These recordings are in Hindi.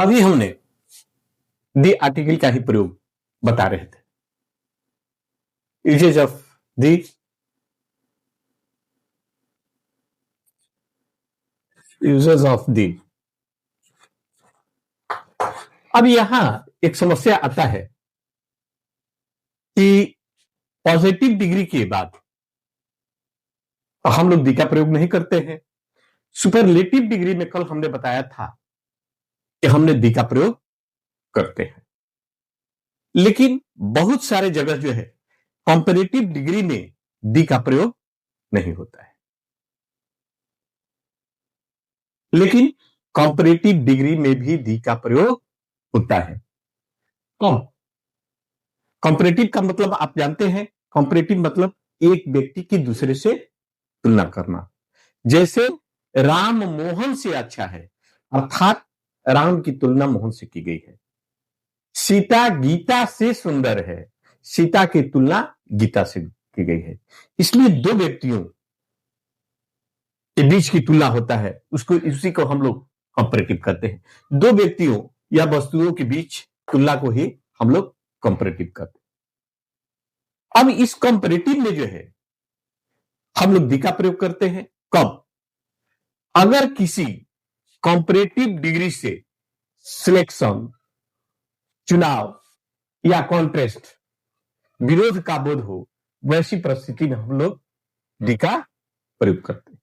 अभी हमने दी आर्टिकल का ही प्रयोग बता रहे थे। Uses of the uses of the. अब यहां एक समस्या आता है कि पॉजिटिव डिग्री के बाद हम लोग दी का प्रयोग नहीं करते हैं। सुपरलेटिव डिग्री में कल हमने बताया था कि हमने दी का प्रयोग करते हैं, लेकिन बहुत सारे जगह जो है कंपैरेटिव डिग्री में दी का प्रयोग नहीं होता है। लेकिन कंपैरेटिव डिग्री में भी दी का प्रयोग होता है। कौन? कंपैरेटिव का मतलब आप जानते हैं, कंपैरेटिव मतलब एक व्यक्ति की दूसरे से तुलना करना। जैसे राम मोहन से अच्छा है, अर्थात राम की तुलना मोहन से की गई है। सीता गीता से सुंदर है, सीता की तुलना गीता से की गई है। इसलिए दो व्यक्तियों के बीच की तुलना होता है, उसी को हम लोग कंपैरेटिव करते हैं। दो व्यक्तियों या वस्तुओं के बीच तुलना को ही हम लोग कंपैरेटिव करते हैं। अब इस कंपैरेटिव में जो है हम लोग दी का प्रयोग करते हैं। कब? अगर किसी कंपैरेटिव डिग्री से सिलेक्शन, चुनाव या कॉन्ट्रेस्ट, विरोध का बोध हो, वैसी परिस्थिति में हम लोग दी का प्रयोग करते हैं।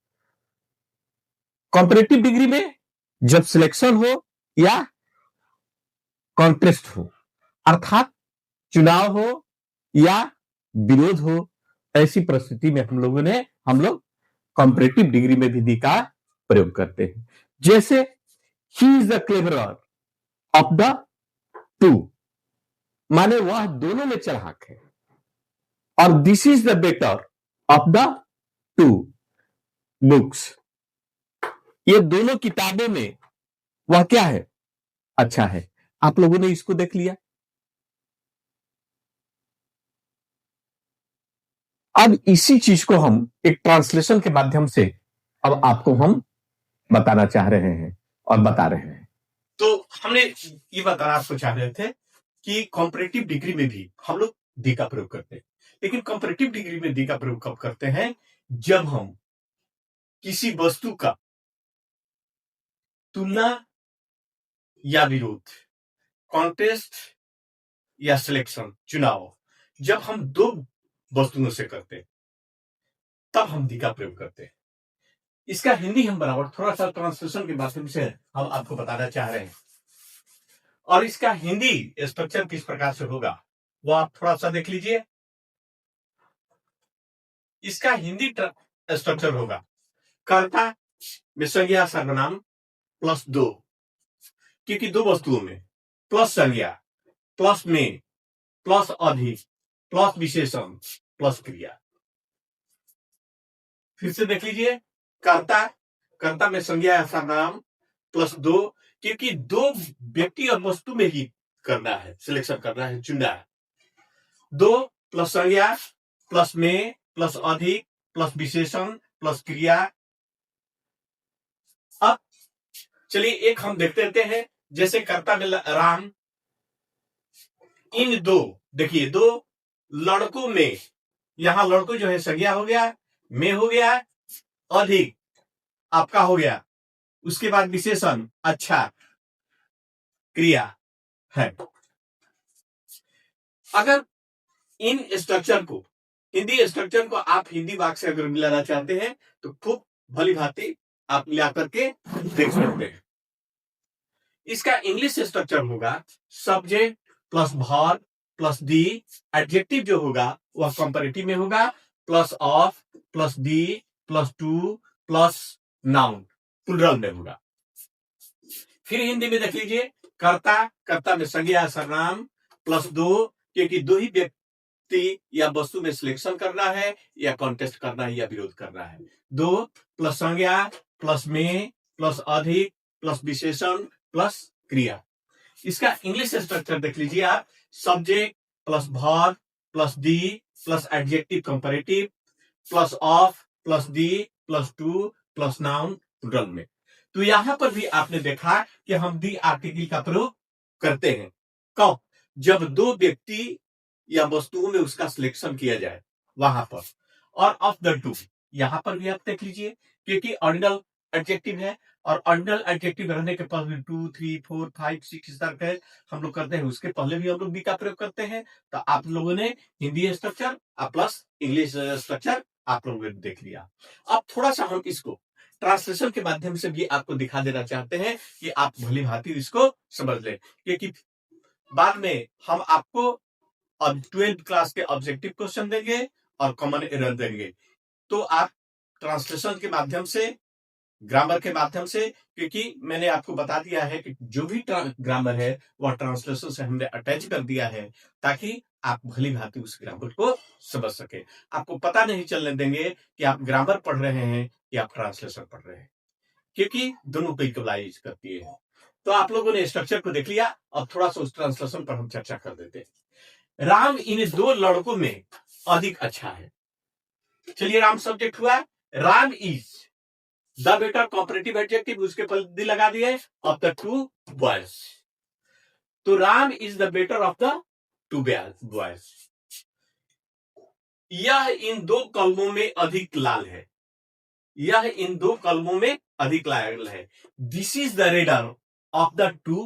कंपैरेटिव डिग्री में जब सिलेक्शन हो या कॉन्ट्रेस्ट हो, अर्थात चुनाव हो या विरोध हो, ऐसी परिस्थिति में हम लोग कंपैरेटिव डिग्री में भी दी का प्रयोग करते हैं। जैसे ही is the cleverer of the to, माने वह दोनों में चालाक है, और this is the better of the two books, ये दोनों किताबों में वह क्या है? अच्छा है। आप लोगों ने इसको देख लिया। अब इसी चीज को हम एक ट्रांसलेशन के माध्यम से अब आपको हम बताना चाह रहे हैं और बता रहे हैं। तो हमने ये बताना आपको चाह रहे थे कि कंपैरेटिव डिग्री में भी हम लोग दी का प्रयोग करते हैं, लेकिन कंपैरेटिव डिग्री में दी का प्रयोग कब करते हैं? जब हम किसी वस्तु का तुलना या विरोध, कॉन्टेस्ट या सिलेक्शन, चुनाव, जब हम दो वस्तुओं से करते हैं तब हम दी का प्रयोग करते हैं। इसका हिंदी हम बराबर थोड़ा सा ट्रांसलेशन के माध्यम से हम आपको बताना चाह रहे हैं, और इसका हिंदी स्ट्रक्चर किस प्रकार से होगा वो आप थोड़ा सा देख लीजिए। इसका हिंदी स्ट्रक्चर होगा कर्ता में संज्ञा सर्वनाम प्लस दो, क्योंकि दो वस्तुओं में प्लस संज्ञा प्लस में प्लस अधिक प्लस विशेषण प्लस क्रिया। फिर से देख लीजिए, कर्ता में संज्ञा या सर्वनाम प्लस दो, क्योंकि दो व्यक्ति और वस्तु में ही करना है, सिलेक्शन करना है, चुनना है। दो प्लस संज्ञा प्लस में प्लस अधिक प्लस विशेषण प्लस क्रिया। अब चलिए एक हम देखते हैं, जैसे कर्ता में राम, इन दो, देखिए दो लड़कों में, यहां लड़कों जो है संज्ञा हो गया, में हो गया, अधिक आपका हो गया, उसके बाद विशेषण अच्छा क्रिया है। अगर इन स्ट्रक्चर को, हिंदी स्ट्रक्चर को आप हिंदी वाक्य से अगर मिलाना चाहते हैं तो खूब भली भांति आप मिला करके देख सकते हैं। इसका इंग्लिश स्ट्रक्चर होगा subject plus verb plus the, adjective जो होगा वह कंपैरेटिव में होगा plus of plus the plus two plus noun plural में होगा। फिर हिंदी में देख लीजिए, कर्ता में संज्ञा सर्वनाम प्लस दो, क्योंकि दो ही व्यक्ति या वस्तु में सिलेक्शन करना है या कॉन्टेस्ट करना है या विरोध करना है। दो प्लस संज्ञा प्लस में प्लस अधिक प्लस विशेषण प्लस क्रिया। इसका इंग्लिश स्ट्रक्चर देख लीजिए आप, subject plus verb plus the plus adjective comparative plus of plus the plus two plus noun plural में। तो यहां पर भी आपने देखा कि हम दी आर्टिकल का प्रयोग करते हैं कब, जब दो व्यक्ति या वस्तुओं में उसका सिलेक्शन किया जाए वहां पर। और ऑफ द टू, यहां पर भी आप देख लीजिए क्योंकि ऑर्डिनल एडजेक्टिव है, और ऑर्डिनल एडजेक्टिव रहने के पास भी 2, 3, 4, 5, 6 इस तरह के हम लोग करते हैं, उसके पहले भी हम लोग बी का प्रयोग करते हैं। तो आप लोगों ने Hindi structure plus English structure आप लोगों ने देख लिया। अब थोड़ा सा हम इसको ट्रांसलेशन के माध्यम से भी आपको दिखा देना चाहते हैं कि आप भली भांति इसको समझ लें, क्योंकि बाद में हम आपको अब 12th क्लास के ऑब्जेक्टिव क्वेश्चन देंगे और कॉमन एरर देंगे। तो आप ट्रांसलेशन के माध्यम से, ग्रामर के माध्यम से, क्योंकि मैंने आपको बता दिया है कि जो भी ग्रामर है वह ट्रांसलेशन से हमने अटैच कर दिया है ताकि आप भली भांति उस ग्रामर को समझ सके। आपको पता नहीं चलने देंगे कि आप ग्रामर पढ़ रहे हैं या आप ट्रांसलेशन पढ़ रहे हैं, क्योंकि दोनों को इक्वलाइज करती है। तो आप लोगों ने स्ट्रक्चर को देख लिया, अब थोड़ा सा उस ट्रांसलेशन पर हम चर्चा कर देते हैं। राम इन दो लड़कों में अधिक अच्छा है। चलिए, राम सब्जेक्ट हुआ, Ram is the better comparative adjective, उसके पर दी लगा दिए ऑफ द टू बॉयज। तो Ram is the better of the two boys. यह इन दो कलमों में अधिक लाल है। यह इन दो कलमों में अधिक लाल है। This is the redder of the two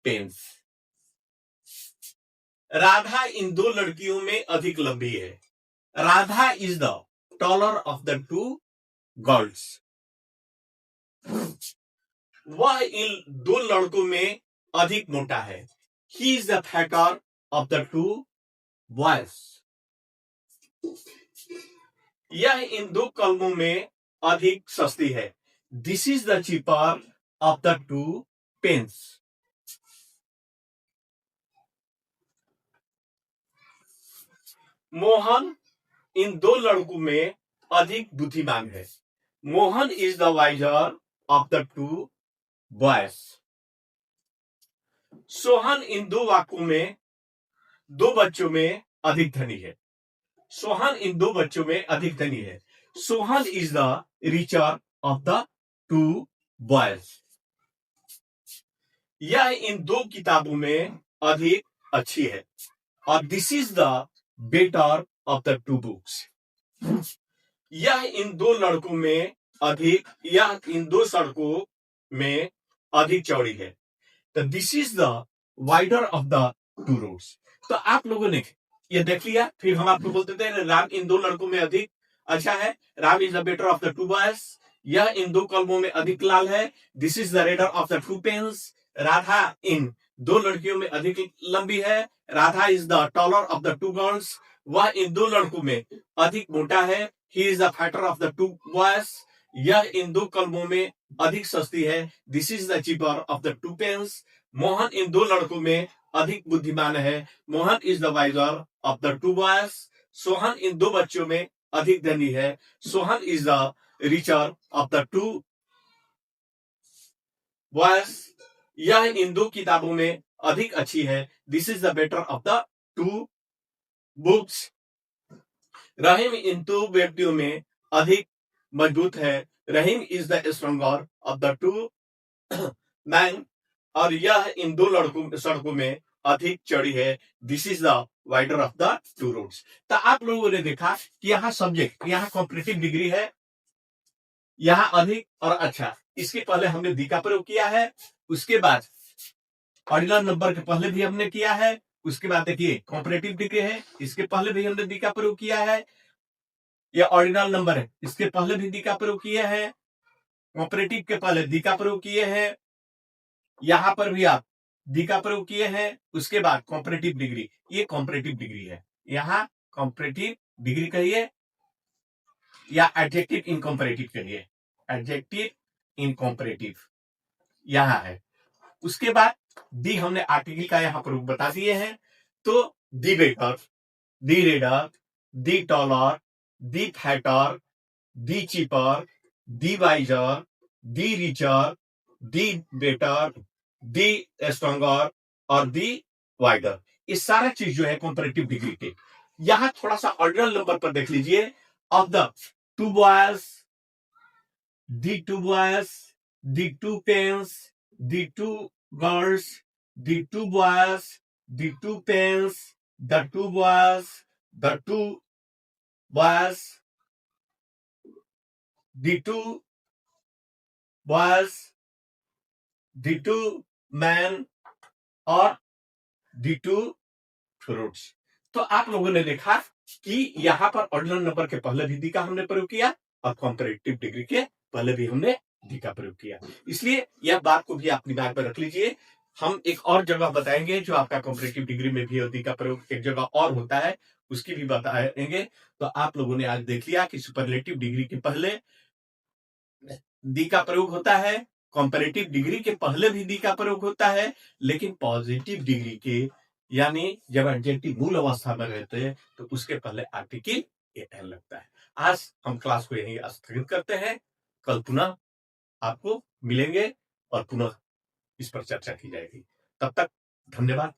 pens. Radha इन दो लड़कियों में अधिक लंबी है। Radha is the taller of the two girls. वह इन दो लड़कों में अधिक मोटा है। He is the fatter of the two boys. यह इन दो कलमों में अधिक सस्ती है। This is the cheaper of the two pens. Mohan इन दो लड़कों में अधिक बुद्धिमान है। Mohan is the wiser of the two boys. Sohan इन दो वाक्यों में, दो बच्चों में अधिक धनी है। सोहन इन दो बच्चों में अधिक धनी है। Sohan is the richer of the two boys. यह इन दो किताबों में अधिक अच्छी है। और this is the better of the two books. यह इन दो लड़कों में अधिक, यह इन दो सड़कों में अधिक चौड़ी है। तो this is the wider of the two roads. तो आप लोगों ने ये देख लिया। फिर हम आपको बोलते थे राम इन दो लड़कों में अधिक अच्छा है। Ram is the better of the two boys. यह इन दो कलमों में अधिक लाल है। This is the redder of the two pens. Radha इन दो लड़कियों में अधिक लंबी है। Radha is the taller of the two girls. वह इन दो लड़कों में अधिक मोटा है। He is the fighter of the two boys. यह इन दो कलमों में अधिक सस्ती है। This is the cheaper of the two pens. Mohan इन दो लड़कों में अधिक बुद्धिमान है। Mohan is the wiser of the two boys. Sohan इन दो बच्चों में अधिक धनी है। Sohan is the richer of the two boys. यह इन दो किताबों में अधिक अच्छी है। This is the better of the two books. Rahim इन दो व्यक्तियों में अधिक मजबूत है। Rahim is the stronger of the two man. और यह इन दो सड़कों में अधिक चौड़ी है। This is the wider of the two roads. तो आप लोगों ने देखा कि यहाँ सब्जेक्ट, यहाँ कॉम्पिटिटिव डिग्री है, यहाँ अधिक और अच्छा। इसके पहले हमने दी का प्रयोग किया है। उसके बाद ऑर्डिनल नंबर के पहले भी हमने किया है। उसके बाद देखिए कॉम्परेटिव डिग्री है, इसके पहले भी हमने दी का प्रयोग किया है। यह ऑर्डिनल नंबर है, इसके पहले भी दी का प्रयोग किया है। कॉम्परेटिव के पहले दी का प्रयोग किए हैं। यहां पर भी आप दी का प्रयोग किए हैं। उसके बाद कॉम्परेटिव डिग्री, ये कॉम्परेटिव डिग्री है। यहां कॉम्परेटिव डिग्री कहिए या एडजेक्टिव इन कॉम्परेटिव कहिए। एडजेक्टिव इन कॉम्परेटिव यहां है। उसके बाद दी हमने आर्टिकल का यहां प्रयोग बता दिए हैं। तो the better, the redder, the taller, the fatter, the cheaper, the wiser, the richer, the better, the stronger और दी वाइडर। ये सारा चीज जो है कॉम्परेटिव डिग्री के। यहां थोड़ा सा ऑर्डिनल नंबर पर देख लीजिए। Of the two boys, the two boys, the two pens, the two girls, the two boys, the two pens, the two boys, the two boys, the two boys, the two men और the two fruits। तो आप लोगों ने देखा कि यहां पर ऑर्डिनल नंबर के पहले भी दी का हमने प्रयोग किया और कंपैरेटिव डिग्री के पहले भी हमने दी का प्रयोग किया। इसलिए यह बात को भी आप दिमाग में रख लीजिए। हम एक और जगह बताएंगे जो आपका कंपैरेटिव डिग्री में भी दी का प्रयोग एक जगह और होता है, उसकी भी बताएंगे। तो आप लोगों ने आज देख लिया कि सुपरलेटिव डिग्री के पहले दी का प्रयोग होता है, कंपैरेटिव डिग्री के पहले भी दी का प्रयोग होता है, लेकिन पॉजिटिव डिग्री के यानी जब एडजेक्टिव मूल अवस्था में रहते हैं तो उसके पहले आर्टिकल एन लगता है। आज हम क्लास को यहीं स्थगित करते हैं। कल पुनः आपको मिलेंगे और पुनः इस पर चर्चा की जाएगी। तब तक धन्यवाद।